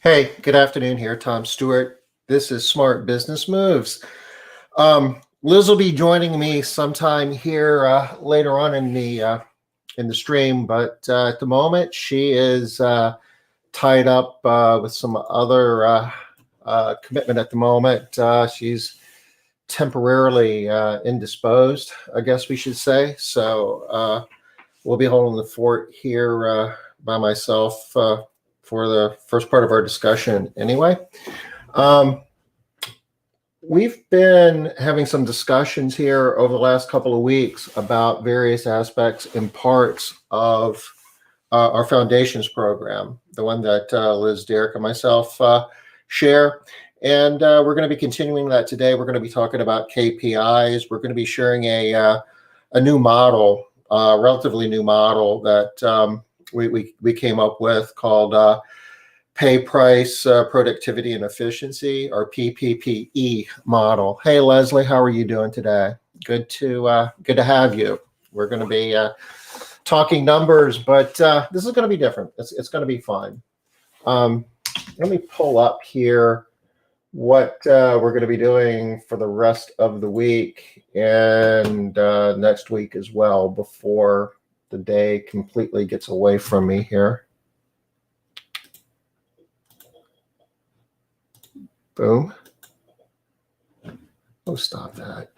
Hey, good afternoon here, Tom Stewart. This is Smart Business Moves. Liz will be joining me sometime here later on in the stream, but at the moment she is tied up with some other commitment at the moment. She's temporarily indisposed, I guess we should say. So we'll be holding the fort here by myself for the first part of our discussion anyway. We've been having some discussions here over the last couple of weeks about various aspects and parts of our foundations program, the one that Liz, Derek, and myself share. And we're going to be continuing that today. We're going to be talking about KPIs. We're going to be sharing a new model, relatively new model that we came up with called Pay, Price, Productivity, and Efficiency, or PPPE model. Hey, Leslie, how are you doing today? Good to have you. We're going to be talking numbers, but this is going to be different. It's going to be fun. Let me pull up here what we're going to be doing for the rest of the week and next week as well before the day completely gets away from me here. Boom. Oh, stop that.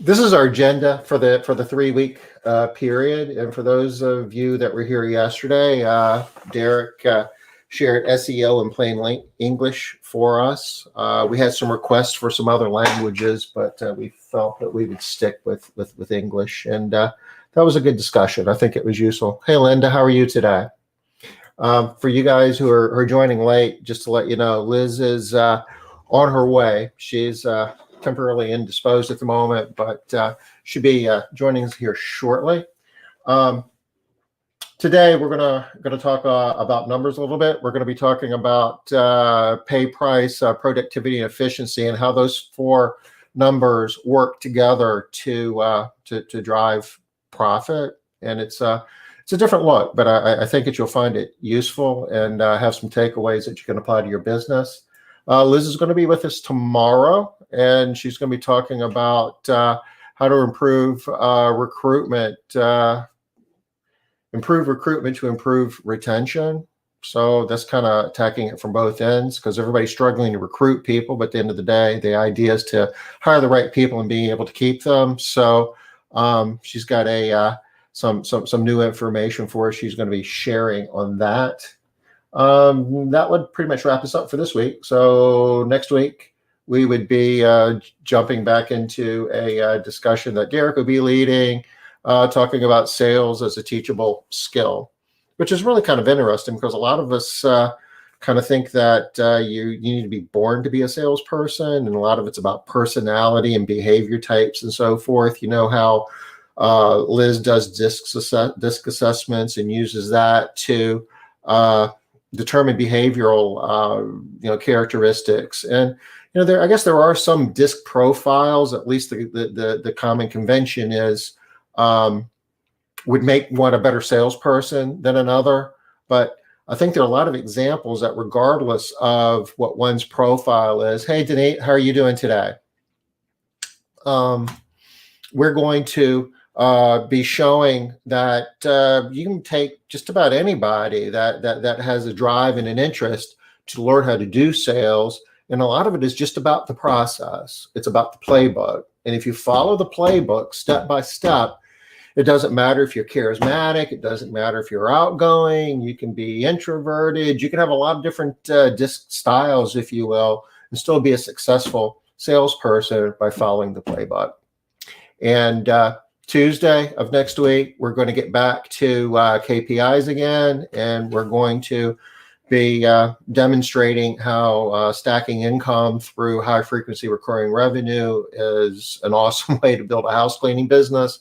This is our agenda for the 3-week period. And for those of you that were here yesterday, Derek shared SEO in plain English for us. We had some requests for some other languages, but we felt that we would stick with English. And that was a good discussion. I think it was useful. Hey, Linda, how are you today? For you guys who are joining late, just to let you know, Liz is on her way. She's temporarily indisposed at the moment, but should be joining us here shortly. Today, we're gonna talk about numbers a little bit. We're going to be talking about pay, price, productivity, and efficiency, and how those 4 numbers work together to drive profit. And it's a different look, but I think that you'll find it useful and have some takeaways that you can apply to your business. Liz is going to be with us tomorrow, and she's going to be talking about how to improve recruitment to improve retention. So that's kind of attacking it from both ends, because everybody's struggling to recruit people, but at the end of the day, the idea is to hire the right people and being able to keep them. So she's got some new information for us. She's going to be sharing on that. That would pretty much wrap us up for this week. So next week we would be jumping back into a discussion that Derek will be leading, talking about sales as a teachable skill, which is really kind of interesting, because a lot of us kind of think that you need to be born to be a salesperson, and a lot of it's about personality and behavior types and so forth. You know how Liz does disc assessments and uses that to determine behavioral characteristics. And I guess there are some disc profiles. At least the common convention is would make one a better salesperson than another. But I think there are a lot of examples that, regardless of what one's profile is, hey, Denise, how are you doing today? We're going to be showing that you can take just about anybody that has a drive and an interest to learn how to do sales. And a lot of it is just about the process. It's about the playbook. And if you follow the playbook step by step, it doesn't matter if you're charismatic. It doesn't matter if you're outgoing. You can be introverted. You can have a lot of different disc styles, if you will, and still be a successful salesperson by following the playbook. And Tuesday of next week, we're going to get back to KPIs again, and we're going to be demonstrating how stacking income through high frequency recurring revenue is an awesome way to build a house cleaning business,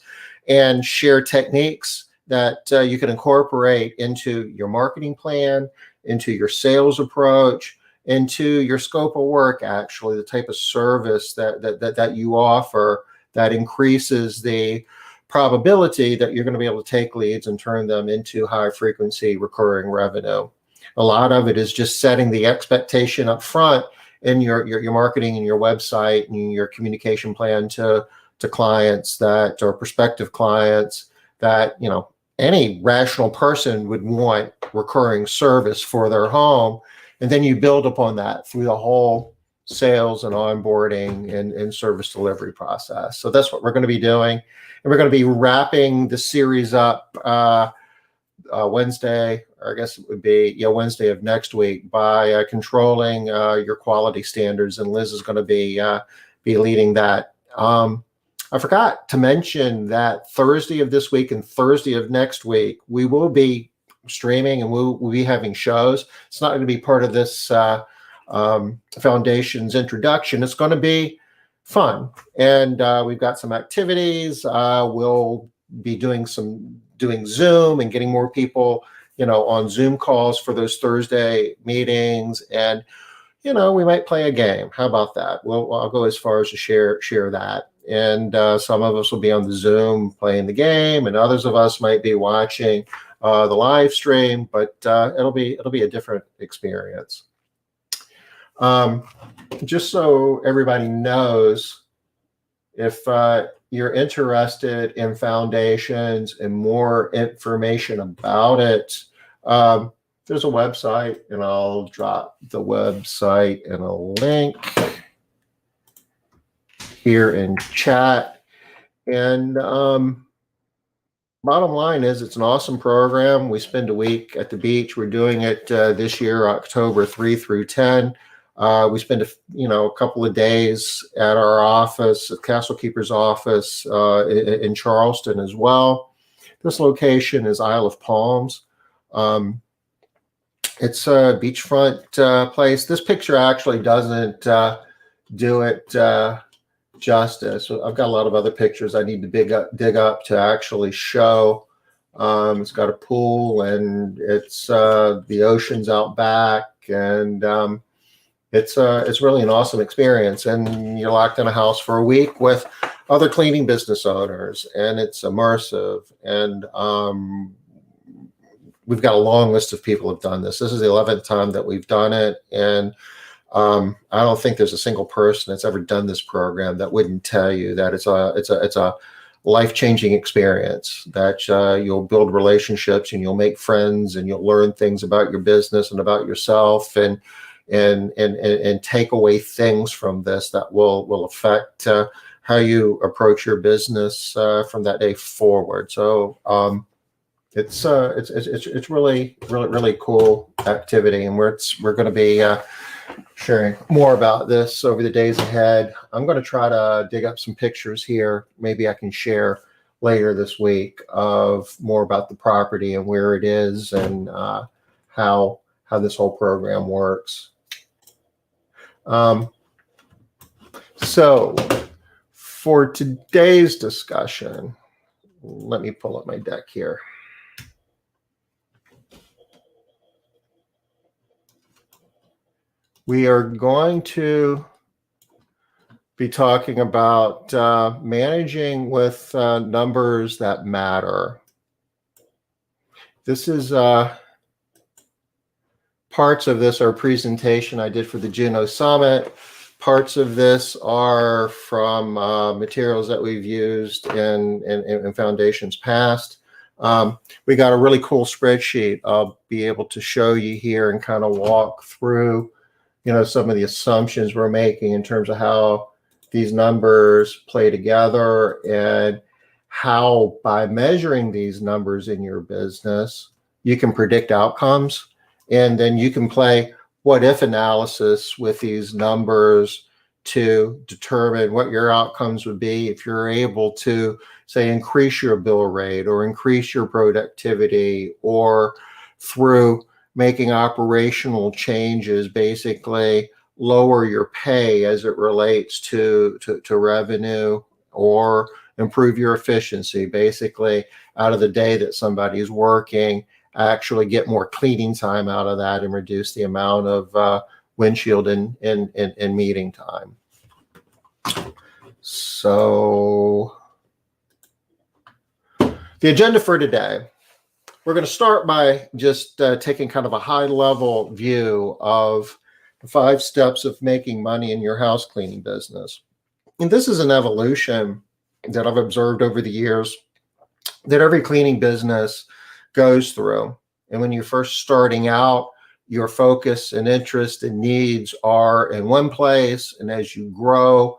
and share techniques that you can incorporate into your marketing plan, into your sales approach, into your scope of work, actually, the type of service that you offer that increases the probability that you're going to be able to take leads and turn them into high frequency recurring revenue. A lot of it is just setting the expectation up front in your marketing and your website and your communication plan to clients that or prospective clients that, any rational person would want recurring service for their home. And then you build upon that through the whole sales and onboarding and service delivery process. So that's what we're going to be doing. And we're going to be wrapping the series up Wednesday, or I guess it would be Wednesday of next week, by controlling your quality standards. And Liz is going to be leading that. I forgot to mention that Thursday of this week and Thursday of next week, we will be streaming and we'll be having shows. It's not going to be part of this foundation's introduction. It's going to be fun. And we've got some activities. We'll be doing Zoom and getting more people, on Zoom calls for those Thursday meetings. And, we might play a game. How about that? Well, I'll go as far as to share that. And some of us will be on the Zoom playing the game, and others of us might be watching the live stream, but it'll be a different experience. Just so everybody knows, if you're interested in foundations and more information about it, there's a website, and I'll drop the website in a link here in chat. And bottom line is, it's an awesome program. We spend a week at the beach. We're doing it this year, October 3 through 10. We spend a couple of days at our office, at Castle Keeper's office in Charleston as well. This location is Isle of Palms. It's a beachfront place. This picture actually doesn't do it justice. I've got a lot of other pictures I need to dig up to actually show. It's got a pool, and it's the ocean's out back, and it's really an awesome experience. And you're locked in a house for a week with other cleaning business owners, and it's immersive. And we've got a long list of people who've done this. This is the 11th time that we've done it, and I don't think there's a single person that's ever done this program that wouldn't tell you that it's a life-changing experience, that you'll build relationships and you'll make friends and you'll learn things about your business and about yourself, and take away things from this that will affect how you approach your business from that day forward. So it's really cool activity, and we're going to be sharing more about this over the days ahead. I'm going to try to dig up some pictures here. Maybe I can share later this week of more about the property and where it is, and how this whole program works. So for today's discussion, let me pull up my deck here. We are going to be talking about managing with numbers that matter. This is parts of this are a presentation I did for the Juneau Summit. Parts of this are from materials that we've used in Foundations past. We got a really cool spreadsheet I'll be able to show you here and kind of walk through some of the assumptions we're making in terms of how these numbers play together, and how by measuring these numbers in your business, you can predict outcomes. And then you can play what if analysis with these numbers to determine what your outcomes would be if you're able to, say, increase your bill rate or increase your productivity, or through making operational changes, basically lower your pay as it relates to revenue, or improve your efficiency, basically out of the day that somebody is working, actually get more cleaning time out of that and reduce the amount of windshield and meeting time. So the agenda for today. we're going to start by just taking kind of a high-level view of the 5 steps of making money in your house cleaning business. And this is an evolution that I've observed over the years that every cleaning business goes through. And when you're first starting out, your focus and interest and needs are in one place. And as you grow,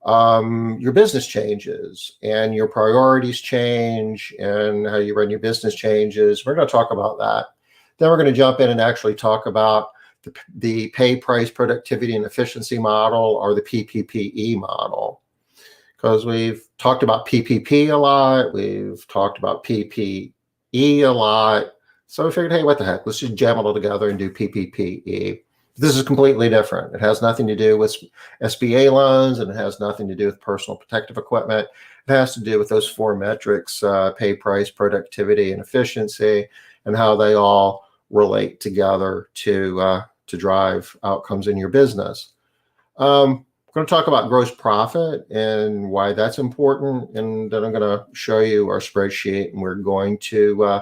your business changes and your priorities change and how you run your business changes. We're going to talk about that. Then we're going to jump in and actually talk about the pay, price, productivity, and efficiency model, or the PPPE model. Because we've talked about PPP a lot. We've talked about PPE a lot. So we figured, hey, what the heck? Let's just jam it all together and do PPPE. This is completely different. It has nothing to do with SBA loans, and it has nothing to do with personal protective equipment. It has to do with those 4 metrics, pay, price, productivity, and efficiency, and how they all relate together to drive outcomes in your business. I'm going to talk about gross profit and why that's important, and then I'm going to show you our spreadsheet, and we're going to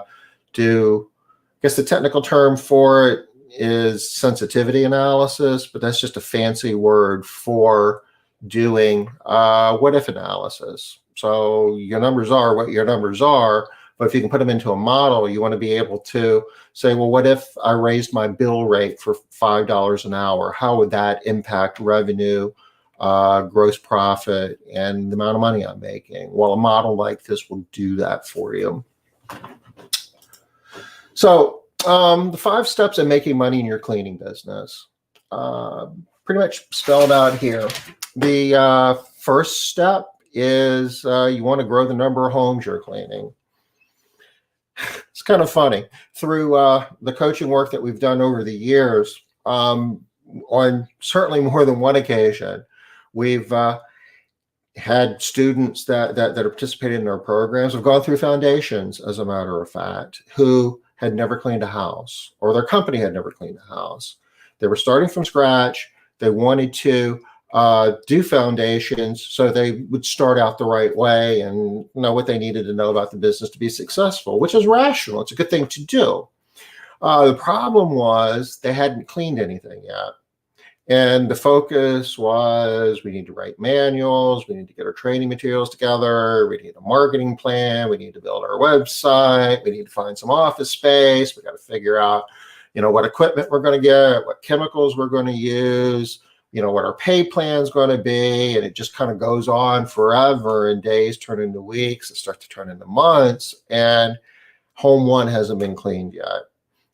do, I guess the technical term for it is sensitivity analysis, but that's just a fancy word for doing what if analysis. So your numbers are what your numbers are, but if you can put them into a model, you want to be able to say, well, what if I raised my bill rate for $5 an hour? How would that impact revenue, gross profit, and the amount of money I'm making? Well, a model like this will do that for you. So the 5 steps in making money in your cleaning business, pretty much spelled out here. The first step is you want to grow the number of homes you're cleaning. It's kind of funny. Through the coaching work that we've done over the years, on certainly more than one occasion, we've had students that are participating in our programs have gone through foundations, as a matter of fact, who had never cleaned a house, or their company had never cleaned a house. They were starting from scratch. They wanted to do foundations so they would start out the right way and know what they needed to know about the business to be successful, which is rational. It's a good thing to do. The problem was they hadn't cleaned anything yet. And the focus was, we need to write manuals, we need to get our training materials together, we need a marketing plan, we need to build our website, we need to find some office space, we got to figure out, what equipment we're going to get, what chemicals we're going to use, what our pay plan is going to be. And it just kind of goes on forever, and days turn into weeks, it starts to turn into months, and home 1 hasn't been cleaned yet.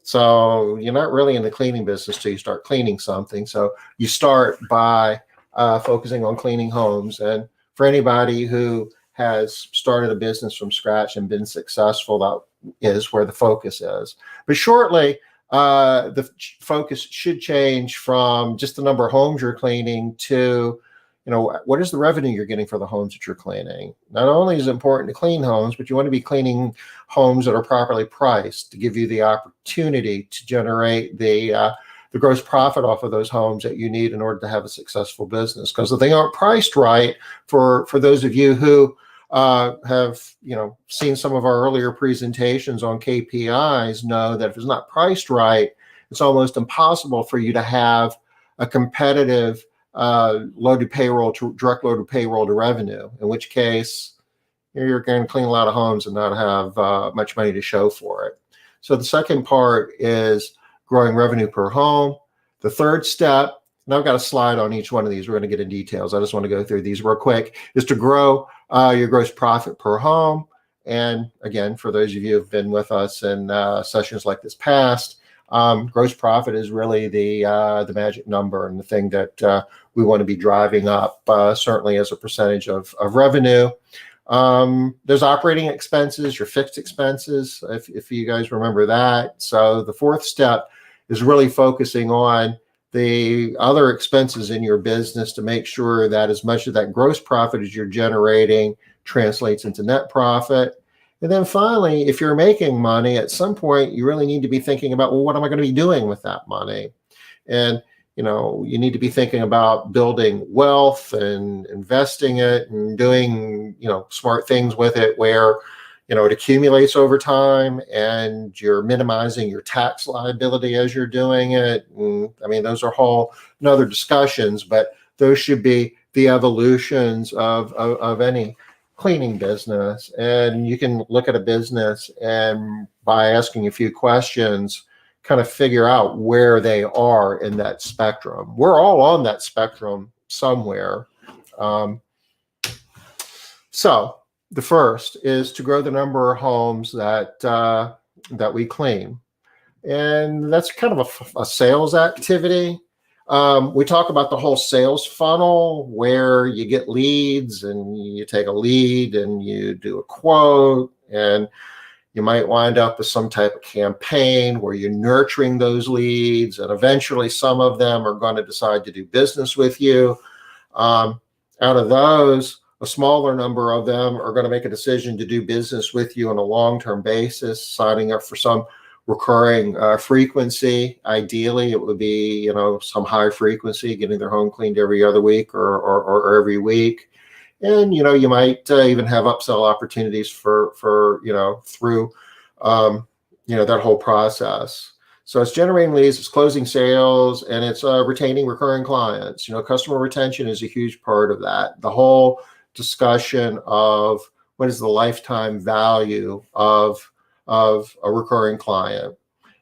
So you're not really in the cleaning business till you start cleaning something. So you start by focusing on cleaning homes. And for anybody who has started a business from scratch and been successful, that is where the focus is. But shortly, the focus should change from just the number of homes you're cleaning to, what is the revenue you're getting for the homes that you're cleaning? Not only is it important to clean homes, but you want to be cleaning homes that are properly priced to give you the opportunity to generate the gross profit off of those homes that you need in order to have a successful business. Because if they aren't priced right, for those of you who have seen some of our earlier presentations on KPIs, know that if it's not priced right, it's almost impossible for you to have a competitive direct loaded payroll to revenue, in which case you're going to clean a lot of homes and not have much money to show for it. So the second part is growing revenue per home. The third step, and I've got a slide on each one of these, we're going to get in details, I just want to go through these real quick, is to grow your gross profit per home. And again, for those of you who have been with us in sessions like this past, gross profit is really the magic number and the thing that we want to be driving up, certainly as a percentage of revenue. There's operating expenses, your fixed expenses, if you guys remember that. So the fourth step is really focusing on the other expenses in your business to make sure that as much of that gross profit as you're generating translates into net profit. And then finally, if you're making money, at some point, you really need to be thinking about, well, what am I going to be doing with that money? And, you need to be thinking about building wealth and investing it and doing, smart things with it where, it accumulates over time, and you're minimizing your tax liability as you're doing it. And, I mean, those are whole another discussions, but those should be the evolutions of any cleaning business. And you can look at a business and by asking a few questions, kind of figure out where they are in that spectrum. We're all on that spectrum somewhere. So the first is to grow the number of homes that we clean. And that's kind of a sales activity. We talk about the whole sales funnel where you get leads and you take a lead and you do a quote, and you might wind up with some type of campaign where you're nurturing those leads, and eventually some of them are going to decide to do business with you. Out of those, a smaller number of them are going to make a decision to do business with you on a long-term basis, signing up for some recurring frequency. Ideally, it would be, some high frequency, getting their home cleaned every other week or every week. And, you might even have upsell opportunities for through, that whole process. So it's generating leads, it's closing sales, and it's retaining recurring clients. Customer retention is a huge part of that. The whole discussion of what is the lifetime value of a recurring client.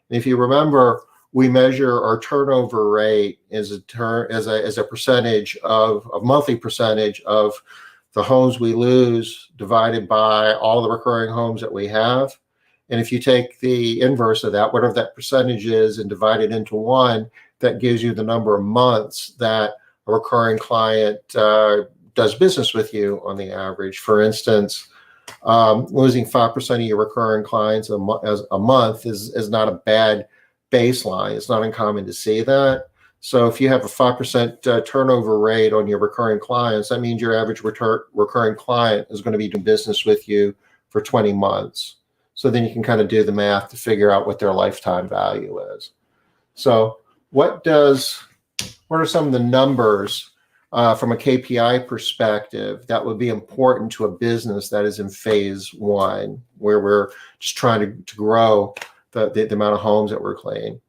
And if you remember, we measure our turnover rate as a percentage of monthly percentage of the homes we lose divided by all the recurring homes that we have. And if you take the inverse of that, whatever that percentage is, and divide it into 1, that gives you the number of months that a recurring client does business with you on the average. For instance, losing 5% of your recurring clients a month is not a bad baseline. It's not uncommon to see that. So if you have a 5% turnover rate on your recurring clients, that means your average recurring client is going to be doing business with you for 20 months. So then you can kind of do the math to figure out what their lifetime value is. So what are some of the numbers from a KPI perspective that would be important to a business that is in phase 1, where we're just trying to grow the amount of homes that we're cleaning?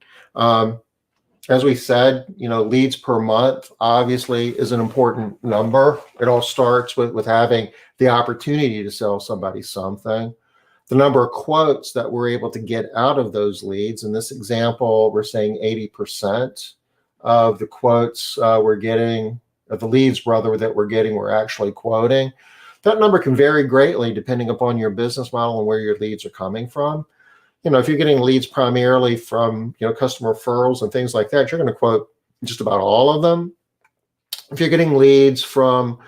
As we said, leads per month obviously is an important number. It all starts with having the opportunity to sell somebody something. The number of quotes that we're able to get out of those leads. In this example, we're saying 80% of the quotes we're getting, of the leads rather that we're getting, we're actually quoting. That number can vary greatly depending upon your business model and where your leads are coming from. If you're getting leads primarily from, customer referrals and things like that, you're going to quote just about all of them. If you're getting leads from,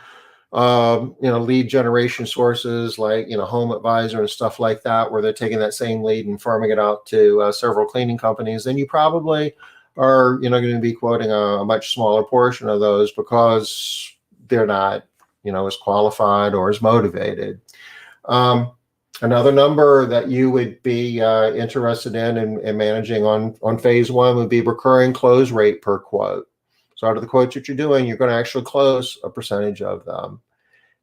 lead generation sources like, Home Advisor and stuff like that, where they're taking that same lead and farming it out to several cleaning companies, then you probably are, going to be quoting a much smaller portion of those because they're not, as qualified or as motivated. Another number that you would be interested in managing on phase 1 would be recurring close rate per quote. So out of the quotes that you're doing, you're going to actually close a percentage of them.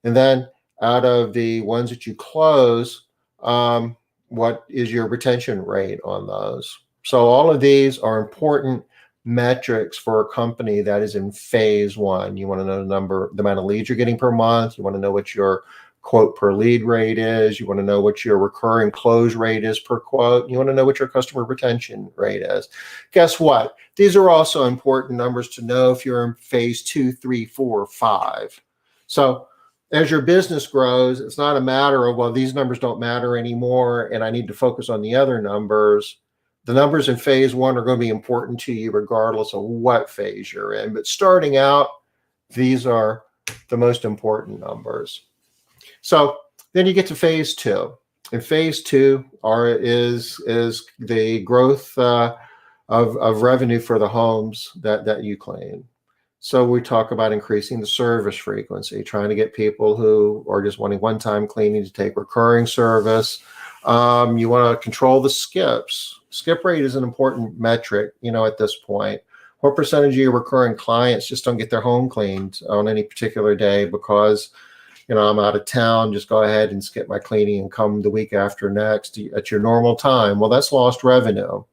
And then out of the ones that you close, what is your retention rate on those? So all of these are important metrics for a company that is in phase 1. You want to know the amount of leads you're getting per month. You want to know what your quote per lead rate is. You want to know what your recurring close rate is per quote. You want to know what your customer retention rate is. Guess what? These are also important numbers to know if you're in phase 2, 3, 4, 5. So as your business grows, it's not a matter of, well, these numbers don't matter anymore and I need to focus on the other numbers. The numbers in phase 1 are going to be important to you regardless of what phase you're in. But starting out, these are the most important numbers. So then you get to phase 2. And phase 2 is the growth of revenue for the homes that you clean. So we talk about increasing the service frequency, trying to get people who are just wanting one-time cleaning to take recurring service. You want to control the skips. Skip rate is an important metric, at this point. What percentage of your recurring clients just don't get their home cleaned on any particular day because I'm out of town, just go ahead and skip my cleaning and come the week after next at your normal time. Well, that's lost revenue.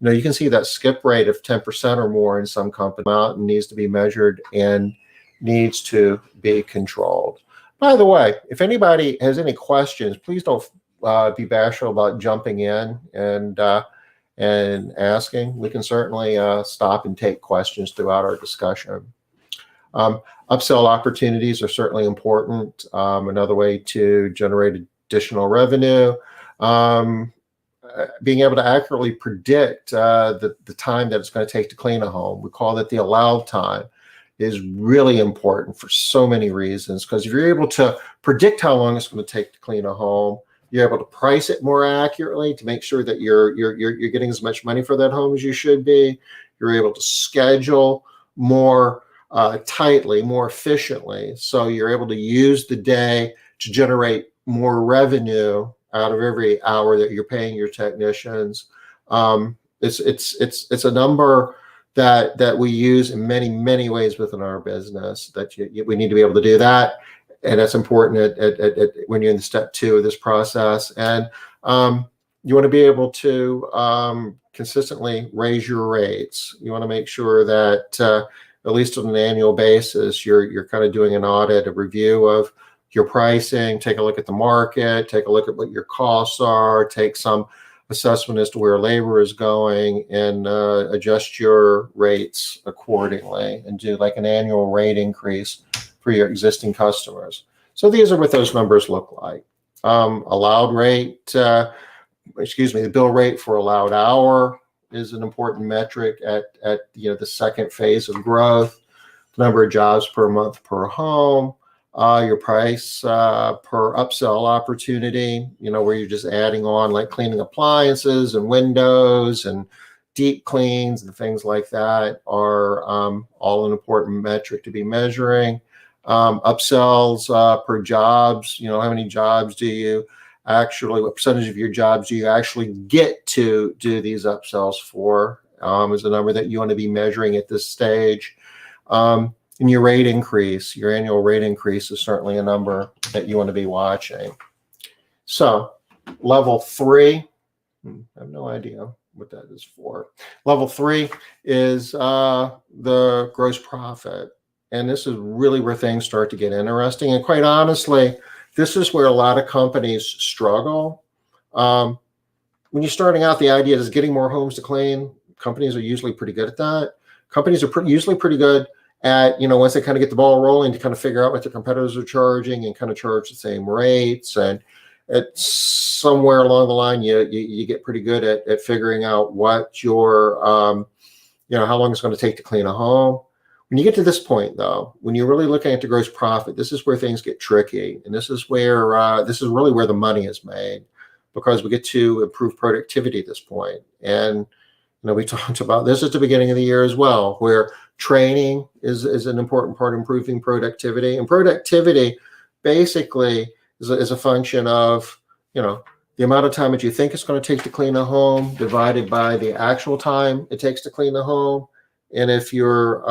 You can see that skip rate of 10% or more in some companies and needs to be measured and needs to be controlled. By the way, if anybody has any questions, please don't be bashful about jumping in and asking. We can certainly stop and take questions throughout our discussion. Upsell opportunities are certainly important. Another way to generate additional revenue. Being able to accurately predict the time that it's going to take to clean a home. We call that the allowed time, is really important for so many reasons, because if you're able to predict how long it's going to take to clean a home, you're able to price it more accurately to make sure that you're getting as much money for that home as you should be. You're able to schedule more tightly, more efficiently, so you're able to use the day to generate more revenue out of every hour that you're paying your technicians. It's a number that we use in many ways within our business, that we need to be able to do that, and that's important when you're in step 2 of this process. And you want to be able to consistently raise your rates. You want to make sure that at least on an annual basis, you're kind of doing an audit, a review of your pricing, take a look at the market, take a look at what your costs are, take some assessment as to where labor is going, and adjust your rates accordingly, and do like an annual rate increase for your existing customers. So these are what those numbers look like. Allowed rate, the bill rate for allowed hour is an important metric at the second phase of growth. Number of jobs per month per home. Your price per upsell opportunity, where you're just adding on like cleaning appliances and windows and deep cleans and things like that are all an important metric to be measuring. Upsells per jobs, how many jobs do you actually, what percentage of your jobs do you actually get to do these upsells for, is a number that you want to be measuring at this stage. And your rate increase, your annual rate increase, is certainly a number that you want to be watching. So level 3, I have no idea what that is for. Level 3 is the gross profit. And this is really where things start to get interesting. And quite honestly, this is where a lot of companies struggle. When you're starting out, the idea is getting more homes to clean. Companies are usually pretty good at that. Companies are usually pretty good at, once they kind of get the ball rolling, to kind of figure out what their competitors are charging and kind of charge the same rates. And it's somewhere along the line, you get pretty good at figuring out what your, how long it's going to take to clean a home. When you get to this point, though, when you're really looking at the gross profit, this is where things get tricky. And this is really where the money is made, because we get to improve productivity at this point. And we talked about this at the beginning of the year as well, where training is an important part of improving productivity. And productivity basically is a function of, the amount of time that you think it's going to take to clean a home divided by the actual time it takes to clean the home. And if you're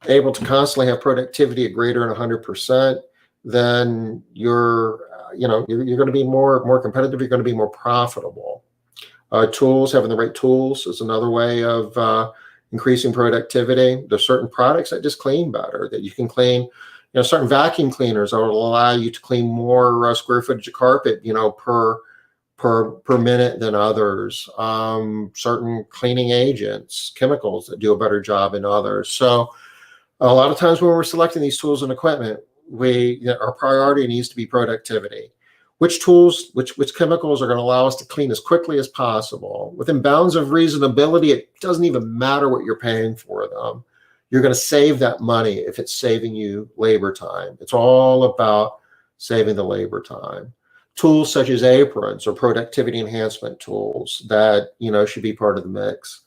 able to constantly have productivity at greater than 100%, then you're going to be more competitive. You're going to be more profitable. Tools, having the right tools is another way of increasing productivity. There's certain products that just clean better, that you can clean, certain vacuum cleaners that will allow you to clean more square footage of carpet, per minute than others. Certain cleaning agents, chemicals that do a better job than others. So a lot of times when we're selecting these tools and equipment, our priority needs to be productivity. Which tools, which chemicals are going to allow us to clean as quickly as possible within bounds of reasonability. It doesn't even matter what you're paying for them. You're going to save that money if it's saving you labor time. It's all about saving the labor time. Tools such as aprons or productivity enhancement tools that should be part of the mix.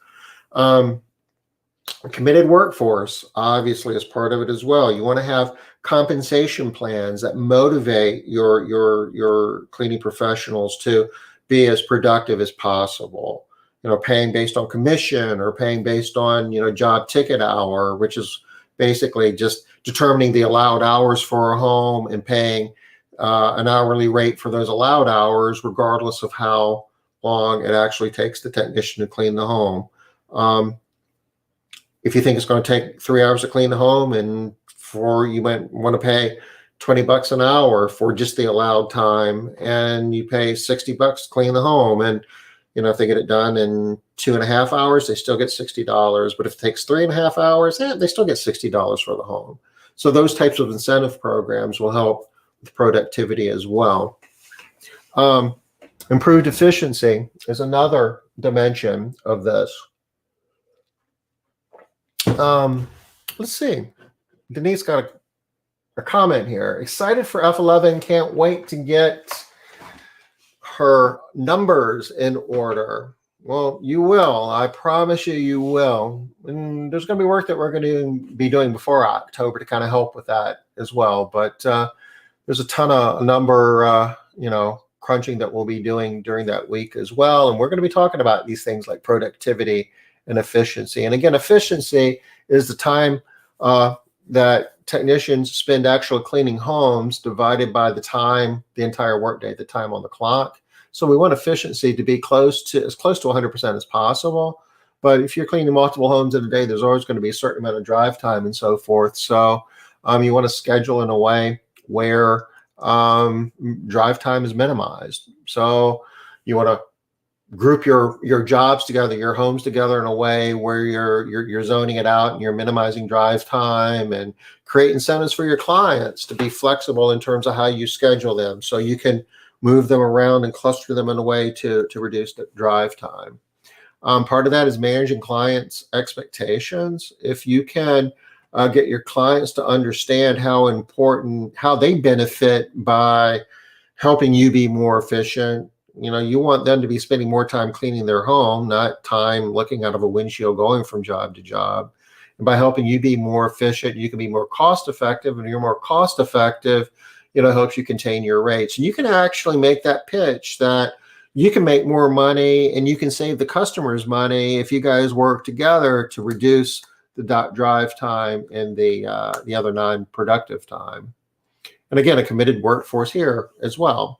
A committed workforce obviously is part of it as well. You want to have compensation plans that motivate your cleaning professionals to be as productive as possible. Paying based on commission or paying based on job ticket hour, which is basically just determining the allowed hours for a home and paying an hourly rate for those allowed hours, regardless of how long it actually takes the technician to clean the home. If you think it's going to take 3 hours to clean the home, and you might want to pay $20 an hour for just the allowed time, and you pay $60 to clean the home, and if they get it done in 2.5 hours, they still get $60. But if it takes 3.5 hours, they still get $60 for the home. So those types of incentive programs will help with productivity as well. Improved efficiency is another dimension of this. Let's see. Denise got a comment here. Excited for F11. Can't wait to get her numbers in order. Well, you will. I promise you will. And there's going to be work that we're going to be doing before October to kind of help with that as well. But there's a ton of number, crunching that we'll be doing during that week as well. And we're going to be talking about these things like productivity and efficiency. And again, efficiency is the time that technicians spend actually cleaning homes divided by the entire workday, the time on the clock. So we want efficiency to be as close to 100% as possible. But if you're cleaning multiple homes in a day, there's always going to be a certain amount of drive time and so forth. So you want to schedule in a way where drive time is minimized. So you want to group your jobs together, your homes together in a way where you're zoning it out and you're minimizing drive time, and create incentives for your clients to be flexible in terms of how you schedule them, so you can move them around and cluster them in a way to reduce the drive time. Part of that is managing clients' expectations. If you can get your clients to understand how they benefit by helping you be more efficient. You want them to be spending more time cleaning their home, not time looking out of a windshield going from job to job. And by helping you be more efficient, you can be more cost effective. And you're more cost effective, it helps you contain your rates. And you can actually make that pitch that you can make more money and you can save the customers money if you guys work together to reduce the drive time and the other non-productive time. And again, a committed workforce here as well.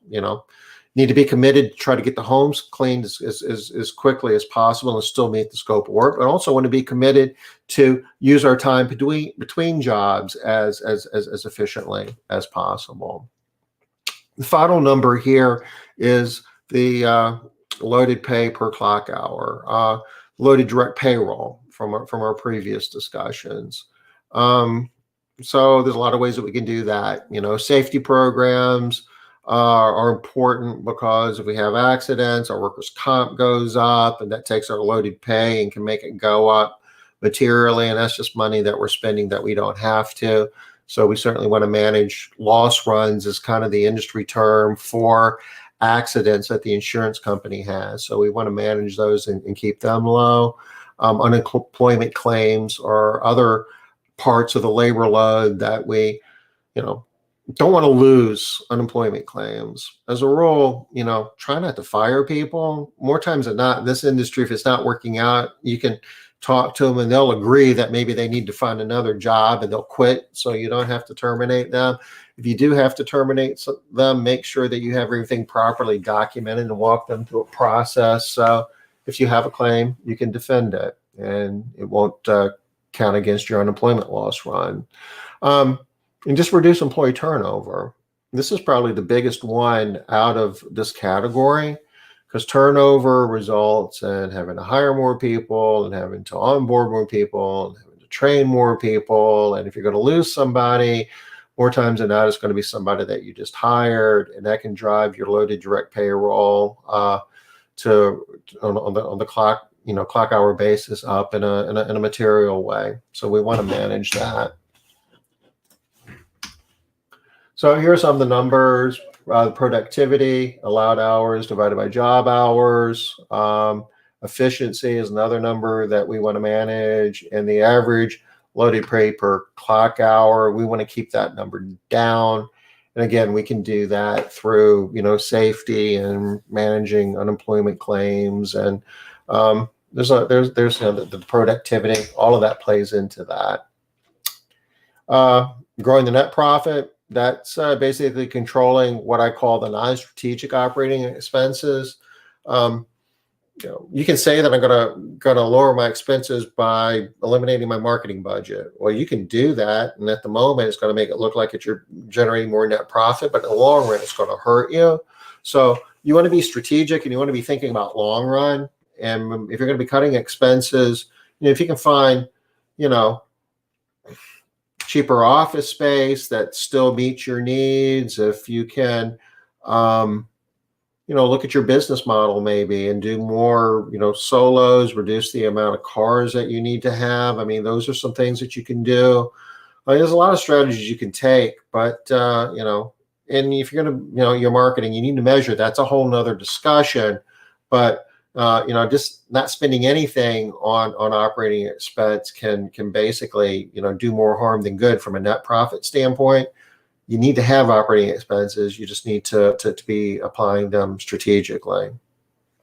Need to be committed to try to get the homes cleaned as quickly as possible and still meet the scope of work, but also want to be committed to use our time between jobs as efficiently as possible. The final number here is the loaded pay per clock hour, loaded direct payroll from our previous discussions. So there's a lot of ways that we can do that. Safety programs are important, because if we have accidents, our workers' comp goes up, and that takes our loaded pay and can make it go up materially. And that's just money that we're spending that we don't have to. So we certainly want to manage loss runs, is kind of the industry term for accidents that the insurance company has. So we want to manage those and keep them low. Unemployment claims or other parts of the labor load that we, don't want to lose. Unemployment claims. As a rule, try not to fire people. More times than not, in this industry, if it's not working out, you can talk to them and they'll agree that maybe they need to find another job and they'll quit, so you don't have to terminate them. If you do have to terminate them, make sure that you have everything properly documented and walk them through a process. So if you have a claim, you can defend it and it won't count against your unemployment loss run. And just reduce employee turnover. This is probably the biggest one out of this category, because turnover results in having to hire more people and having to onboard more people and having to train more people. And if you're going to lose somebody, more times than not, it's going to be somebody that you just hired, and that can drive your loaded direct payroll on the clock hour basis up in a material way. So we want to manage that. So here are some of the numbers. Productivity, allowed hours divided by job hours. Efficiency is another number that we want to manage. And the average loaded pay per clock hour, we want to keep that number down. And again, we can do that through, safety and managing unemployment claims. And there's the productivity. All of that plays into that. Growing the net profit, that's basically controlling what I call the non-strategic operating expenses. You can say that I'm gonna lower my expenses by eliminating my marketing budget. Well, you can do that, and at the moment, it's going to make it look like you're generating more net profit, but in the long run, it's going to hurt you. So you want to be strategic, and you want to be thinking about long run. And if you're going to be cutting expenses, if you can find, cheaper office space that still meets your needs, if you can, look at your business model maybe and do more, solos, reduce the amount of cars that you need to have. I mean, those are some things that you can do. There's a lot of strategies you can take, but, and if you're going to, your marketing, you need to measure. That's a whole nother discussion. But, just not spending anything on operating expense can basically, do more harm than good from a net profit standpoint. You need to have operating expenses. You just need to be applying them strategically.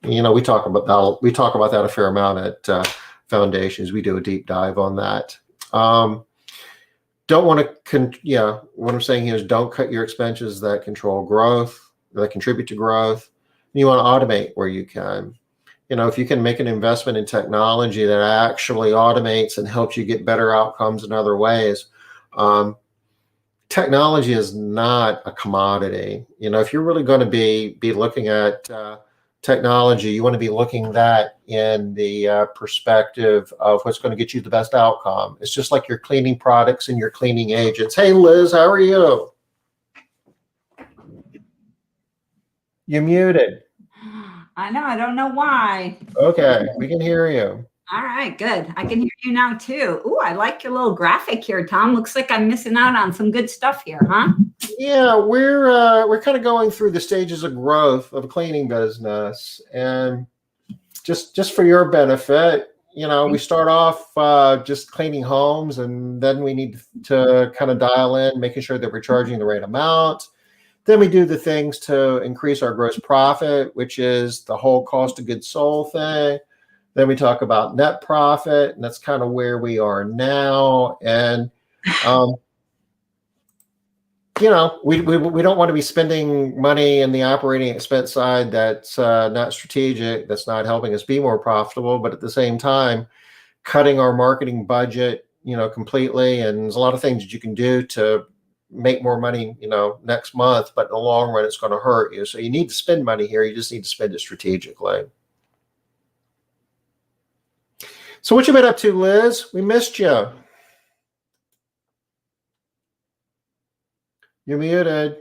We talk about that a fair amount at Foundations. We do a deep dive on that. Don't want to, what I'm saying here is don't cut your expenses that control growth, that contribute to growth. You want to automate where you can. If you can make an investment in technology that actually automates and helps you get better outcomes in other ways. Technology is not a commodity. If you're really going to be looking at technology, you want to be looking that in the perspective of what's going to get you the best outcome. It's just like your cleaning products and your cleaning agents. Hey, Liz, how are you? You're muted. I know. I don't know why. Okay, we can hear you. All right, good. I can hear you now too. Ooh, I like your little graphic here, Tom. Looks like I'm missing out on some good stuff here, huh? Yeah, we're kind of going through the stages of growth of a cleaning business, and just for your benefit, we start off just cleaning homes, and then we need to kind of dial in, making sure that we're charging the right amount. Then we do the things to increase our gross profit, which is the whole cost of goods sold thing. Then we talk about net profit, and that's kind of where we are now. And, we don't want to be spending money in the operating expense side that's not strategic, that's not helping us be more profitable, but at the same time, cutting our marketing budget, completely. And there's a lot of things that you can do to make more money, next month, but in the long run, it's going to hurt you. So you need to spend money here. You just need to spend it strategically. So what you been up to, Liz? We missed you. You're muted.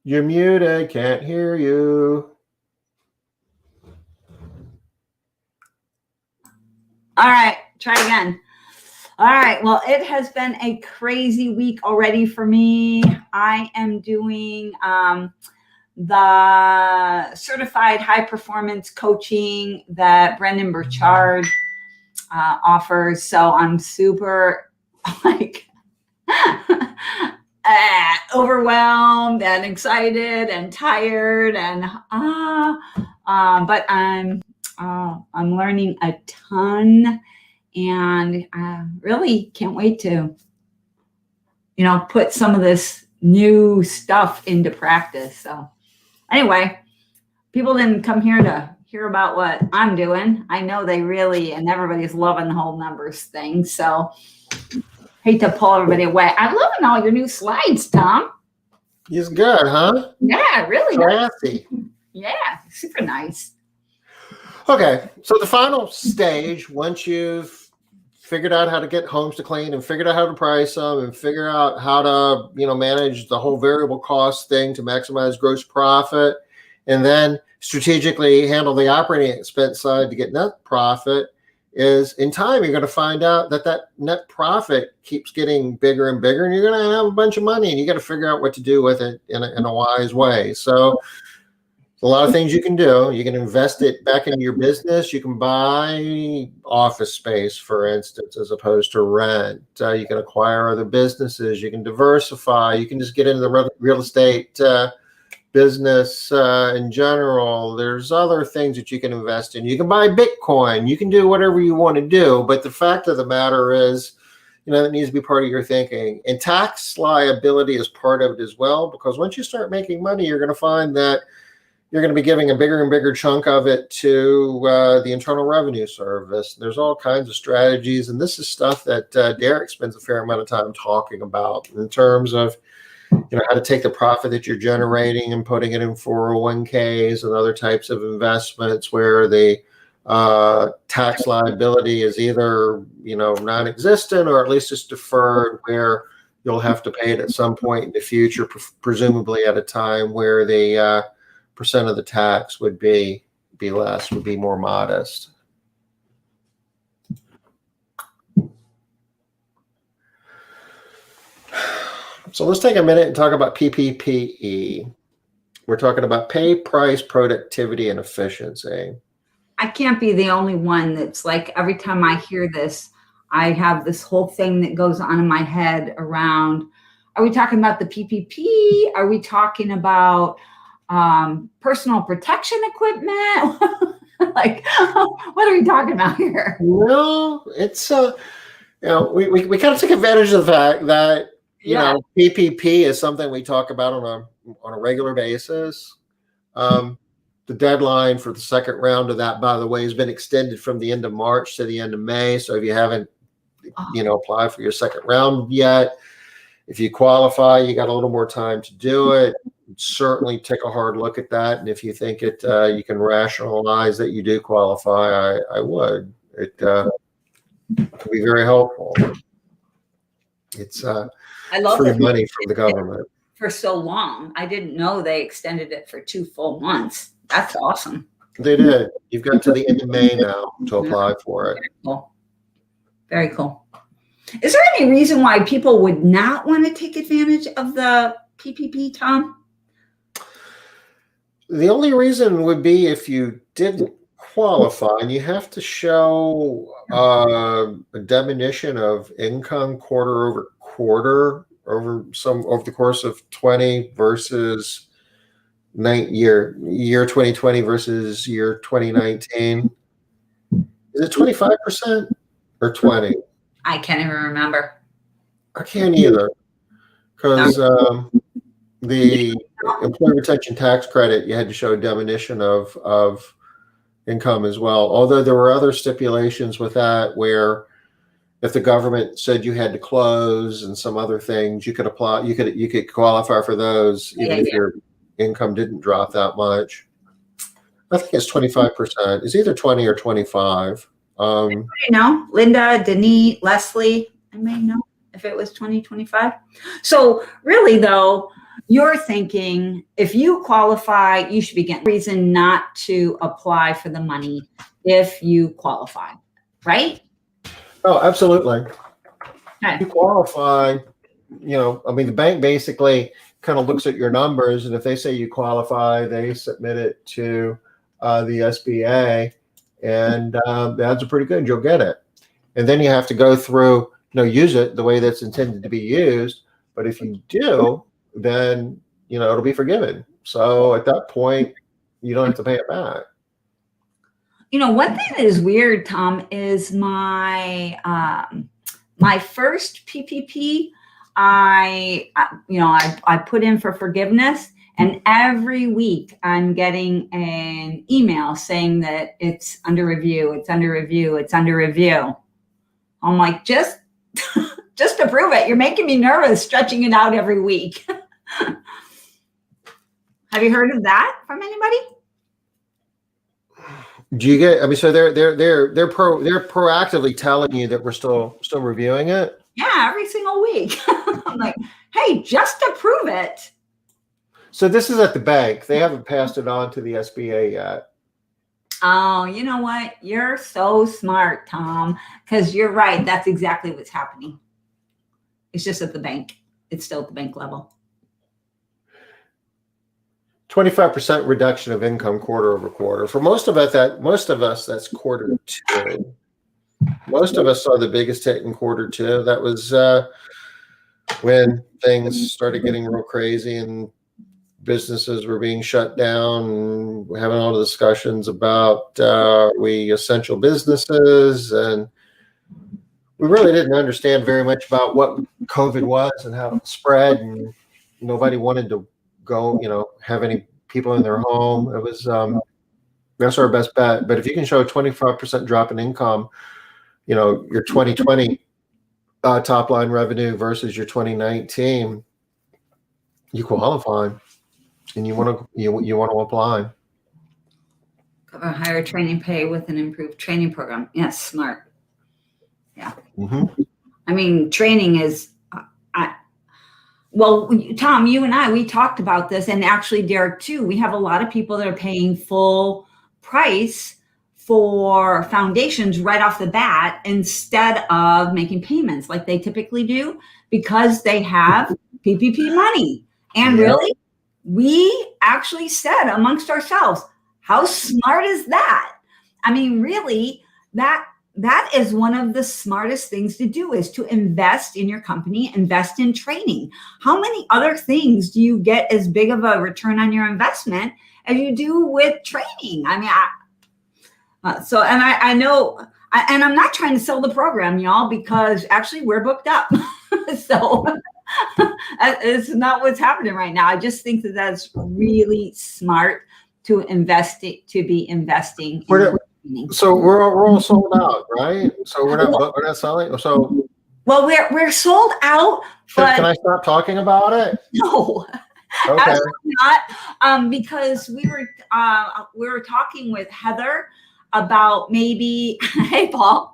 You're muted. Can't hear you. All right, try again. All right, well, it has been a crazy week already for me. I am doing the certified high performance coaching that Brendan Burchard offers. So I'm super overwhelmed and excited and tired and but I'm learning a ton, and I really can't wait to put some of this new stuff into practice. So anyway, people didn't come here to hear about what I'm doing. I know they really, and everybody's loving the whole numbers thing. So hate to pull everybody away. I'm loving all your new slides, Tom. He's good, huh? Yeah, really classy. Nice. Yeah, super nice. Okay, so the final stage, once you've figured out how to get homes to clean and figured out how to price them and figure out how to, manage the whole variable cost thing to maximize gross profit, and then strategically handle the operating expense side to get net profit, is in time you're going to find out that net profit keeps getting bigger and bigger, and you're going to have a bunch of money, and you got to figure out what to do with it in a wise way. So a lot of things you can do. You can invest it back into your business. You can buy office space, for instance, as opposed to rent. You can acquire other businesses. You can diversify. You can just get into the real estate business in general. There's other things that you can invest in. You can buy Bitcoin. You can do whatever you want to do. But the fact of the matter is, that needs to be part of your thinking. And tax liability is part of it as well, because once you start making money, you're going to find that you're going to be giving a bigger and bigger chunk of it to the Internal Revenue Service. There's all kinds of strategies, and this is stuff that Derek spends a fair amount of time talking about in terms of how to take the profit that you're generating and putting it in 401ks and other types of investments where the tax liability is either non-existent or at least it's deferred, where you'll have to pay it at some point in the future, presumably at a time where the percent of the tax would be less, would be more modest. So let's take a minute and talk about PPPE. We're talking about pay, price, productivity, and efficiency. I can't be the only one that's like, every time I hear this, I have this whole thing that goes on in my head around, are we talking about the PPP? Are we talking about personal protection equipment? Like, what are we talking about here? Well, it's we kind of took advantage of the fact that PPP is something we talk about on a regular basis. The deadline for the second round of that, by the way, has been extended from the end of March to the end of May. So if you haven't applied for your second round yet, if you qualify, you got a little more time to do it. Certainly take a hard look at that, and if you think you can rationalize that you do qualify, I would. It could be very helpful. It's I love free money from the government for so long. I didn't know they extended it for 2 full months. That's awesome. They did. You've got to the end of May now to apply for it. Very cool. Very cool. Is there any reason why people would not want to take advantage of the PPP, Tom? The only reason would be if you didn't qualify, and you have to show a diminution of income quarter over quarter over the course of 20 versus year 2020 versus year 2019. Is it 25% or 20? I can't even remember. I can't either, because the employee retention tax credit, you had to show a diminution of income as well. Although there were other stipulations with that, where if the government said you had to close and some other things, you could apply. You could qualify for those even if your income didn't drop that much. I think it's 25%. It's either 20 or 25. Linda, Denise, Leslie, I may know if it was 2025. So really, though, you're thinking if you qualify, you should be getting a reason not to apply for the money if you qualify, right? Oh, absolutely. Okay. If you qualify, the bank basically kind of looks at your numbers, and if they say you qualify, they submit it to the SBA, and the odds are pretty good you'll get it. And then you have to go through, use it the way that's intended to be used. But if you do, then it'll be forgiven. So at that point, you don't have to pay it back. One thing that is weird, Tom, is my first PPP. I put in for forgiveness, and every week I'm getting an email saying that it's under review. It's under review. It's under review. I'm like, just approve it. You're making me nervous stretching it out every week. Have you heard of that from anybody? Do you get? So they're proactively telling you that we're still reviewing it. Yeah, every single week. I'm like, hey, just approve it. So this is at the bank. They haven't passed it on to the SBA yet. Oh, you know what? You're so smart, Tom, because you're right. That's exactly what's happening. It's just at the bank. It's still at the bank level. 25% reduction of income quarter over quarter. For most of us, that's quarter two. Most of us saw the biggest hit in quarter two. That was when things started getting real crazy and businesses were being shut down, and we're having all the discussions about we essential businesses, and we really didn't understand very much about what COVID was and how it spread, and nobody wanted to go, have any people in their home. It was, that's our best bet. But if you can show a 25% drop in income, your 2020 top line revenue versus your 2019, you qualify, and you want to apply. Cover higher training pay with an improved training program. Yes, smart. Yeah. Mm-hmm. I mean, training is, well, Tom, you and we talked about this, and actually Derek too. We have a lot of people that are paying full price for foundations right off the bat instead of making payments like they typically do because they have PPP money. And really, we actually said amongst ourselves, how smart is that? I mean, really, that is one of the smartest things to do, is to invest in your company, invest in training. How many other things do you get as big of a return on your investment as you do with training? I mean, I know, and I'm not trying to sell the program, y'all, because actually we're booked up. So it's not what's happening right now. I just think that that's really smart to be investing in training. So we're all sold out, right? So we're not selling. So well, we're sold out. But can I stop talking about it? No. Okay. Absolutely not. Because we were talking with Heather about maybe, hey Paul,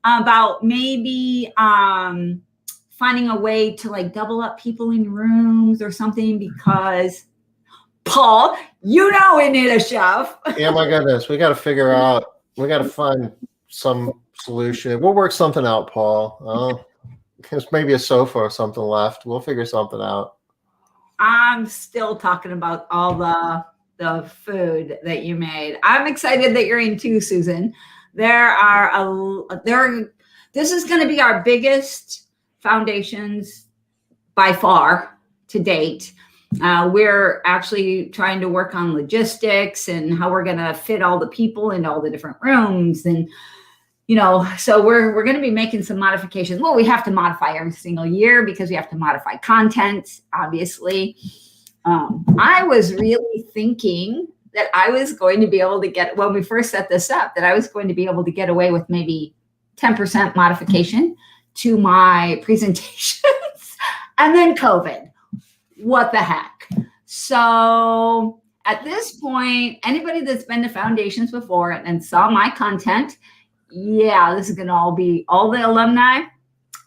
about maybe finding a way to like double up people in rooms or something, because Paul, we need a chef. Yeah, my goodness, we got to find some solution. We'll work something out, Paul. There's maybe a sofa or something left. We'll figure something out. I'm still talking about all the food that you made. I'm excited that you're in too, Susan. This is going to be our biggest foundations by far to date. We're actually trying to work on logistics and how we're going to fit all the people in all the different rooms. And, so we're going to be making some modifications. Well, we have to modify every single year because we have to modify content, obviously. I was really thinking that I was going to be able to get, when we first set this up, that I was going to be able to get away with maybe 10% modification to my presentations. And then COVID. What the heck? So at this point, anybody that's been to foundations before and saw my content, this is going to all be all the alumni.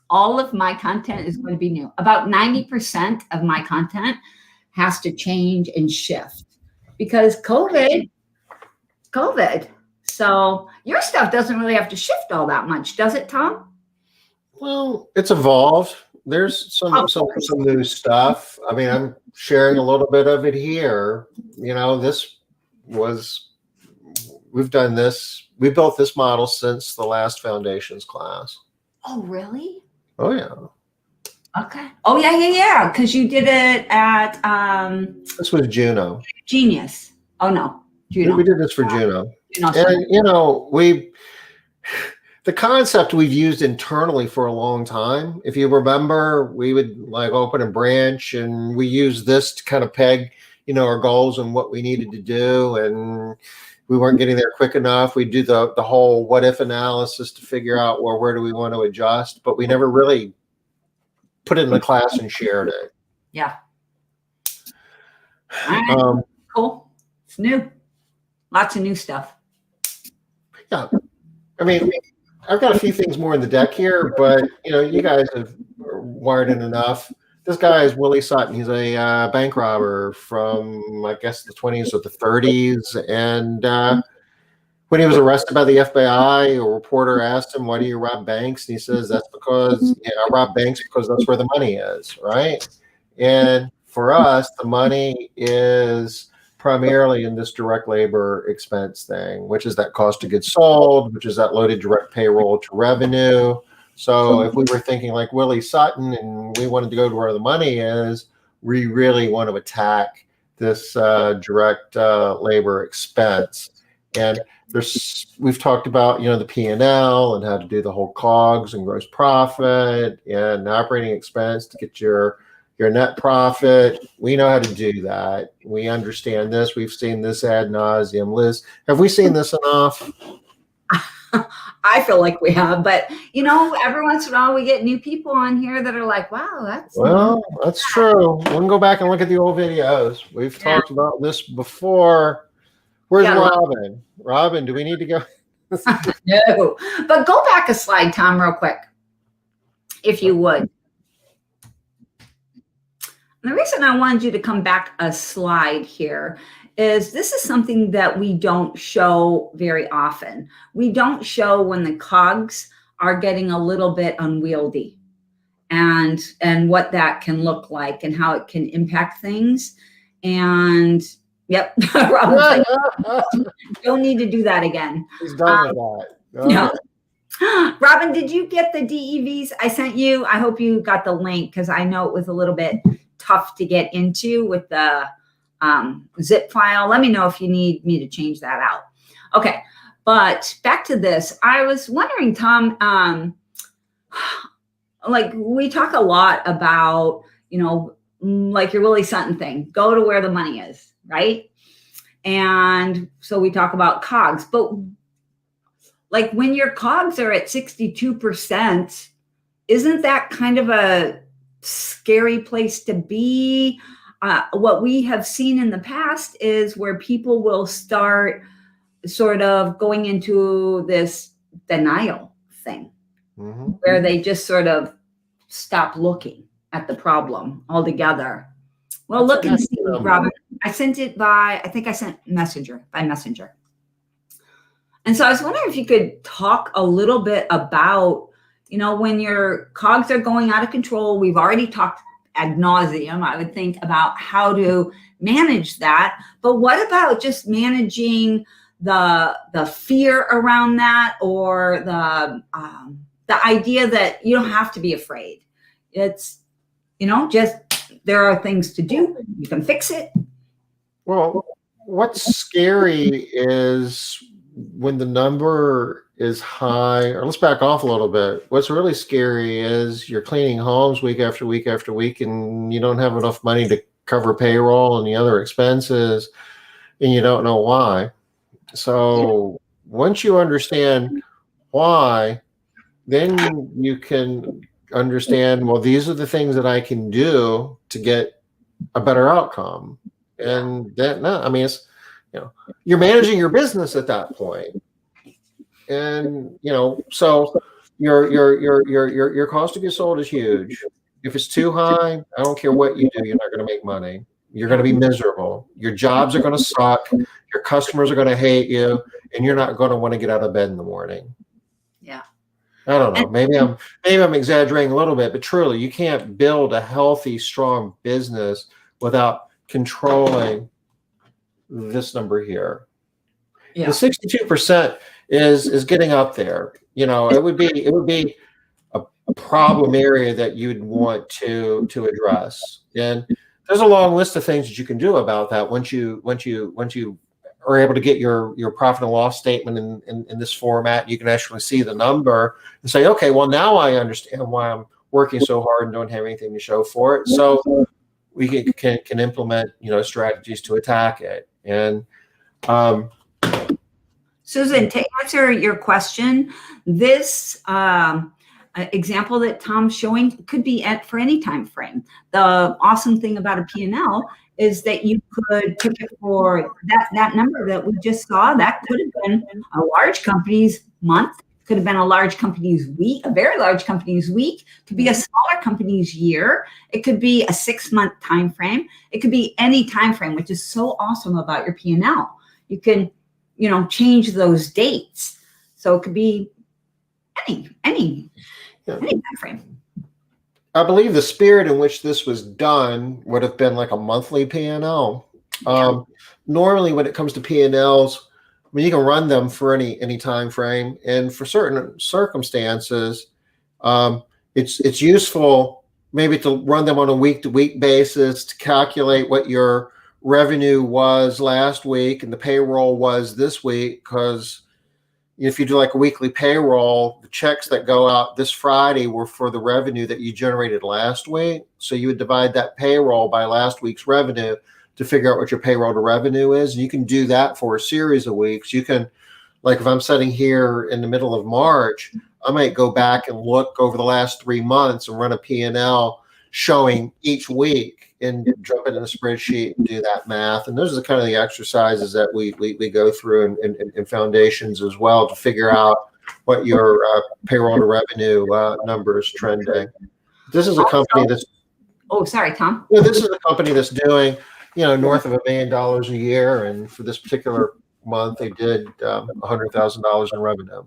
All of my content is going to be new. About 90% of my content has to change and shift because COVID. So your stuff doesn't really have to shift all that much, does it, Tom? Well, it's evolved. There's some new stuff. I mean, I'm sharing a little bit of it here. We've done this. We built this model since the last foundations class. Oh, really? Oh, yeah. Okay. Oh, yeah. Because you did it at This was Juno. Genius. Oh, no. Juno. We did this for Juno. Juno. And, the concept we've used internally for a long time. If you remember, we would open a branch and we use this to kind of peg, our goals and what we needed to do. And we weren't getting there quick enough. We'd do the whole what if analysis to figure out, where do we want to adjust? But we never really put it in the class and shared it. Yeah. All right. Cool. It's new. Lots of new stuff. Yeah. I mean, I've got a few things more in the deck here, but you guys have wired in enough. This guy is Willie Sutton. He's a bank robber from, I guess, the 20s or the 30s. And when he was arrested by the FBI, a reporter asked him, "Why do you rob banks?" And he says, "That's because I rob banks because that's where the money is, right?" And for us, the money is primarily in this direct labor expense thing, which is that cost of goods sold, which is that loaded direct payroll to revenue. So if we were thinking like Willie Sutton and we wanted to go to where the money is, we really want to attack this direct labor expense. And we've talked about, the P&L and how to do the whole COGS and gross profit and operating expense to get your net profit. We know how to do that. We understand this. We've seen this ad nauseum. Liz, have we seen this enough? I feel like we have, but every once in a while we get new people on here that are like, wow, that's true. We can go back and look at the old videos. We've talked about this before. Where's Robin? Robin, do we need to go? No, but go back a slide, Tom, real quick, if you would. And the reason I wanted you to come back a slide here is this is something that we don't show very often. We don't show when the COGS are getting a little bit unwieldy and what that can look like and how it can impact things. And yep, Robin's like, don't need to do that again. He's done with that. No. Robin, did you get the DEVs I sent you? I hope you got the link because I know it was a little bit tough to get into with the zip file. Let me know if you need me to change that out. Okay, but back to this. I was wondering, Tom, like we talk a lot about, like your Willie Sutton thing, go to where the money is, right? And so we talk about COGS, but like when your COGS are at 62%, isn't that kind of a scary place to be? What we have seen in the past is where people will start sort of going into this denial thing, where they just sort of stop looking at the problem altogether. Well, look and see, Robin. I sent it by Messenger. And so I was wondering if you could talk a little bit about, when your COGS are going out of control. We've already talked ad nauseum, I would think, about how to manage that. But what about just managing the fear around that, or the idea that you don't have to be afraid? It's, just there are things to do. You can fix it. Well, what's scary is when the number is high, or let's back off a little bit. What's really scary is you're cleaning homes week after week after week, and you don't have enough money to cover payroll and the other expenses, and you don't know why. So once you understand why, then you can understand, well, these are the things that I can do to get a better outcome. And it's, you're managing your business at that point. And, so your cost of goods sold is huge. If it's too high, I don't care what you do, you're not going to make money. You're going to be miserable. Your jobs are going to suck. Your customers are going to hate you, and you're not going to want to get out of bed in the morning. Yeah. I don't know. Maybe I'm exaggerating a little bit, but truly, you can't build a healthy, strong business without controlling this number here. Yeah. The 62% is getting up there. It would be a problem area that you'd want to address. And there's a long list of things that you can do about that once you are able to get your profit and loss statement in this format. You can actually see the number and say, okay, well, now I understand why I'm working so hard and don't have anything to show for it. So we can implement strategies to attack it. And Susan, to answer your question, this example that Tom's showing could be for any time frame. The awesome thing about a P&L is that you could pick it for that number that we just saw. That could have been a large company's month, could have been a large company's week, a very large company's week, could be a smaller company's year. It could be a 6-month time frame. It could be any time frame, which is so awesome about your P&L. You can, change those dates. So it could be any time frame. I believe the spirit in which this was done would have been like a monthly P&L. Normally, when it comes to P&Ls, you can run them for any time frame, and for certain circumstances, it's useful maybe to run them on a week-to-week basis to calculate what your revenue was last week and the payroll was this week, because if you do like a weekly payroll, the checks that go out this Friday were for the revenue that you generated last week. So you would divide that payroll by last week's revenue to figure out what your payroll to revenue is. And you can do that for a series of weeks. You can, like if I'm sitting here in the middle of March, I might go back and look over the last 3 months and run a P&L showing each week and jump it in a spreadsheet and do that math. And those are the kind of the exercises that we go through in foundations as well to figure out what your payroll to revenue number is trending. This is a company that's. Oh, sorry, Tom. This is a company that's doing, north of $1 million a year, and for this particular month, they did $100,000 in revenue.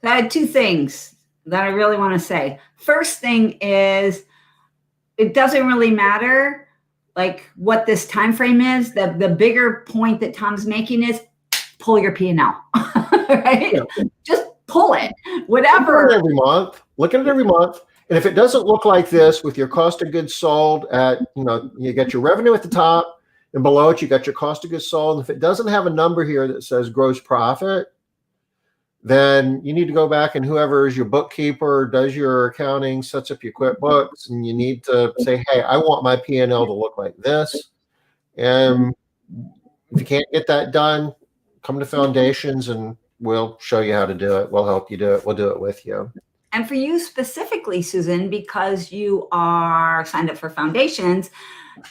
I had two things that I really want to say. First thing is, it doesn't really matter like what this time frame is. The bigger point that Tom's making is pull your P&L, right? Yeah. Just pull it, whatever. Look at it every month. And if it doesn't look like this with your cost of goods sold at, you got your revenue at the top and below it, you got your cost of goods sold. And if it doesn't have a number here that says gross profit, then you need to go back and whoever is your bookkeeper, does your accounting, sets up your QuickBooks, and you need to say, hey, I want my P&L to look like this. And if you can't get that done, come to Foundations and we'll show you how to do it. We'll help you do it. We'll do it with you. And for you specifically, Susan, because you are signed up for Foundations,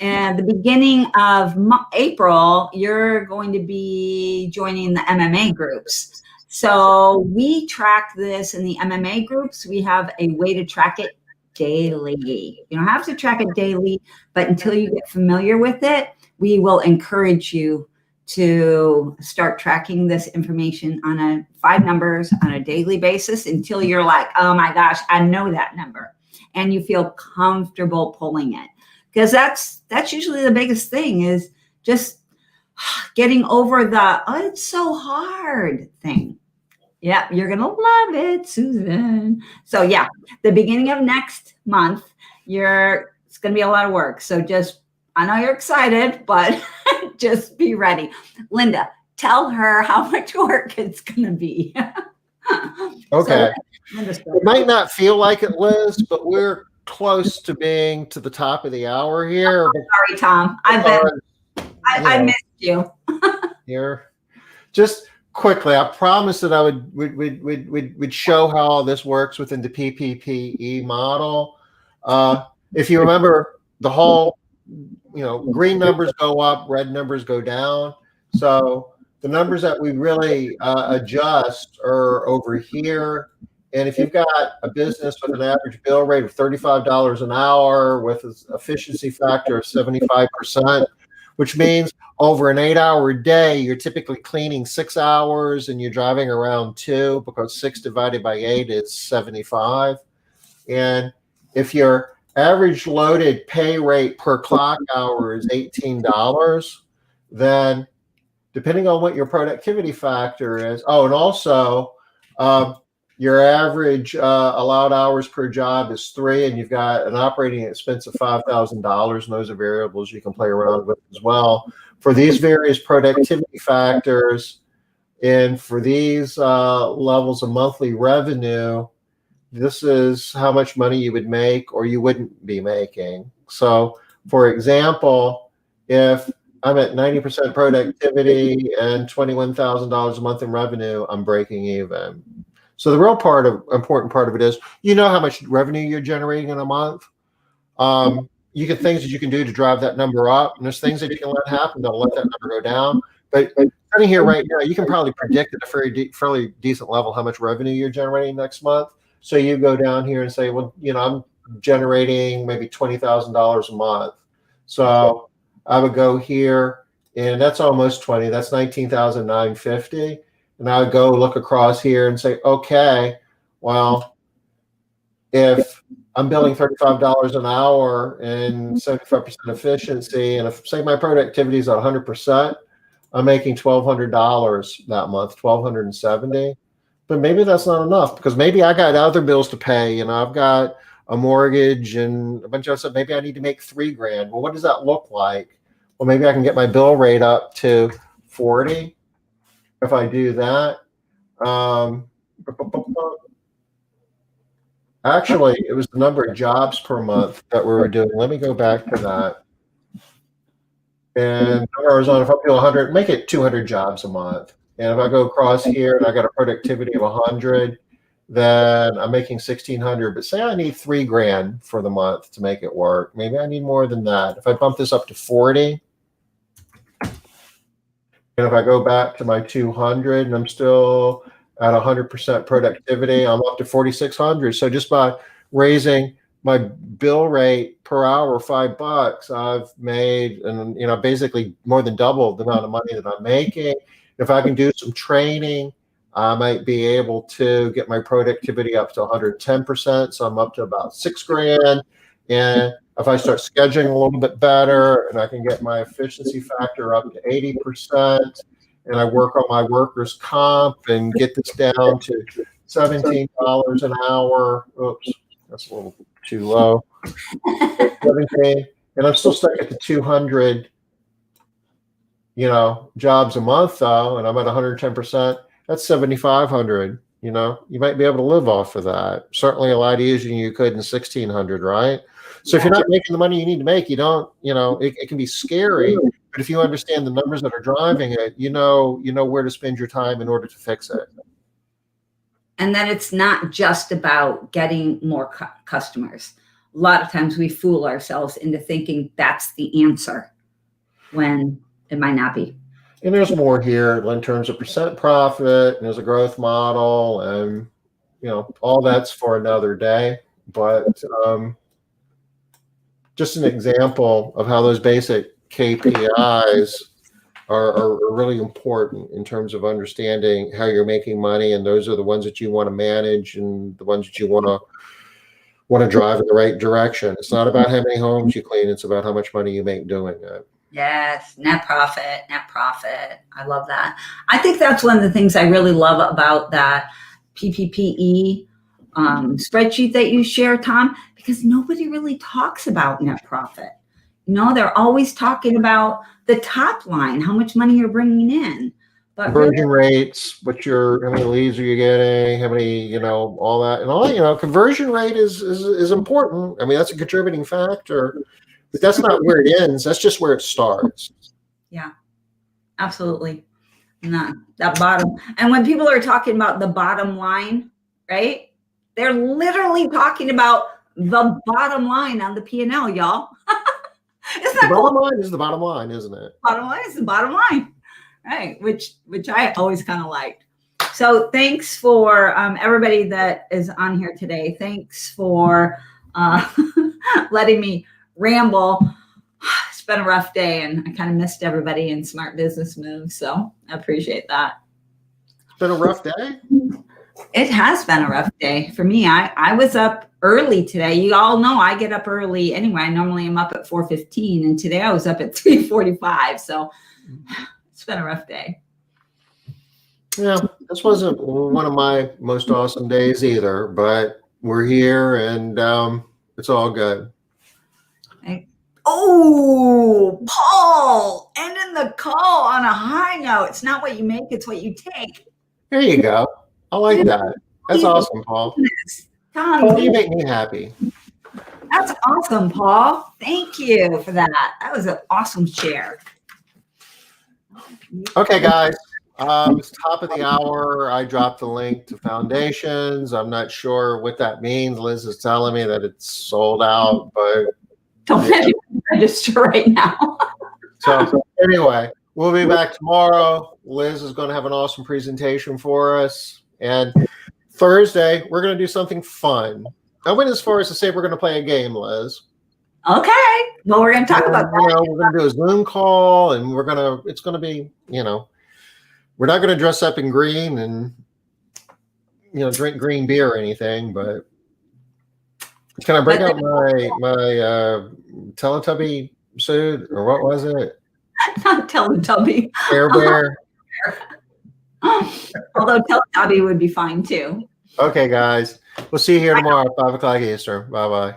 at the beginning of April, you're going to be joining the MMA groups. So we track this in the MMA groups. We have a way to track it daily. You don't have to track it daily, but until you get familiar with it, we will encourage you to start tracking this information on 5 numbers on a daily basis until you're like, oh my gosh, I know that number. And you feel comfortable pulling it. Because that's usually the biggest thing, is just getting over the, oh, it's so hard thing. Yeah, you're going to love it, Susan. So yeah, the beginning of next month, it's going to be a lot of work. So I know you're excited, but just be ready. Linda, tell her how much work it's going to be. Okay. It might not feel like it, Liz, but we're close to being to the top of the hour here. Oh, sorry, Tom. I missed you. Here. Just quickly, I promised that I would show how all this works within the PPPE model. If you remember, the whole, green numbers go up, red numbers go down. So the numbers that we really adjust are over here. And if you've got a business with an average bill rate of $35 an hour with an efficiency factor of 75%, which means over an 8-hour day, you're typically cleaning 6 hours and you're driving around 2, because 6 divided by 8 is 75. And if your average loaded pay rate per clock hour is $18, then depending on what your productivity factor is, and also your average allowed hours per job is 3, and you've got an operating expense of $5,000, and those are variables you can play around with as well. For these various productivity factors and for these levels of monthly revenue, this is how much money you would make or you wouldn't be making. So, for example, if I'm at 90% productivity and $21,000 a month in revenue, I'm breaking even. So the real important part of it is, how much revenue you're generating in a month. You get things that you can do to drive that number up, and there's things that you can let happen that'll let that number go down. But sitting here right now, you can probably predict at a fairly decent level how much revenue you're generating next month. So you go down here and say, well, I'm generating maybe $20,000 a month. So I would go here, and that's almost 20. That's 19,950. And I would go look across here and say, okay, well, if I'm billing $35 an hour and 75% efficiency, and if, say, my productivity is at 100%, I'm making $1,200 that month, $1,270. But maybe that's not enough, because maybe I got other bills to pay. I've got a mortgage and a bunch of stuff. Maybe I need to make $3,000. Well, what does that look like? well, maybe I can get my bill rate up to 40 if I do that. Actually, it was the number of jobs per month that we were doing. Let me go back to that. And I was on, if I do 100, make it 200 jobs a month. And if I go across here and I got a productivity of 100, then I'm making 1,600. But say I need $3,000 for the month to make it work. Maybe I need more than that. If I bump this up to 40, and if I go back to my 200 and I'm still at 100% productivity, I'm up to 4,600. So just by raising my bill rate per hour $5, I've made, and basically more than double the amount of money that I'm making. If I can do some training, I might be able to get my productivity up to 110%. So I'm up to about $6,000. And if I start scheduling a little bit better and I can get my efficiency factor up to 80%, and I work on my workers' comp and get this down to $17 an hour. Oops, that's a little too low. 17, and I'm still stuck at the 200, jobs a month though, and I'm at 110%. That's 7,500. You might be able to live off of that. Certainly a lot easier than you could in 1,600, right? So if you're not making the money you need to make, you don't, it can be scary. But if you understand the numbers that are driving it, you know where to spend your time in order to fix it. And then it's not just about getting more customers. A lot of times we fool ourselves into thinking that's the answer when it might not be. And there's more here in terms of percent profit, and there's a growth model, and all that's for another day. But just an example of how those basic KPIs are really important in terms of understanding how you're making money, and those are the ones that you want to manage and the ones that you want to drive in the right direction. It's not about how many homes you clean; it's about how much money you make doing it. Yes, net profit. I love that. I think that's one of the things I really love about that PPPE spreadsheet that you share, Tom, because nobody really talks about net profit. They're always talking about the top line, how much money you're bringing in. But conversion rates, how many leads are you getting, how many, all that. And all, conversion rate is important. I mean, that's a contributing factor. But that's not where it ends. That's just where it starts. Yeah, absolutely. Not that bottom. And when people are talking about the bottom line, right? They're literally talking about the bottom line on the P&L, y'all. The bottom line is the bottom line, isn't it? Bottom line is the bottom line, right? Which I always kind of liked. So thanks for everybody that is on here today. Thanks for letting me ramble. It's been a rough day, and I kind of missed everybody in Smart Business Moves, so I appreciate that. It's been a rough day? It has been a rough day for me. I was up early today. You all know I get up early anyway. I normally am up at 4:15, and today I was up at 3:45, so it's been a rough day. Yeah, this wasn't one of my most awesome days either, but we're here, and it's all good. Oh, Paul, ending the call on a high note. It's not what you make, it's what you take. There you go. I like that. That's awesome, Paul. Tom, Paul, you make me happy. That's awesome, Paul. Thank you for that. That was an awesome share. Okay, guys. It's top of the hour. I dropped the link to Foundations. I'm not sure what that means. Liz is telling me that it's sold out, but don't register right now. So anyway, we'll be back tomorrow. Liz is going to have an awesome presentation for us. And Thursday, we're going to do something fun. I went as far as to say we're going to play a game, Liz. Okay. Well, we're going to talk about that. We're going to do a Zoom call, and it's going to be, we're not going to dress up in green and, drink green beer or anything, but can I bring out my Teletubby suit, or what was it? Not Teletubby. Care Bear. Although Teletubby would be fine too. Okay, guys. We'll see you here tomorrow at 5 o'clock Eastern. Bye-bye.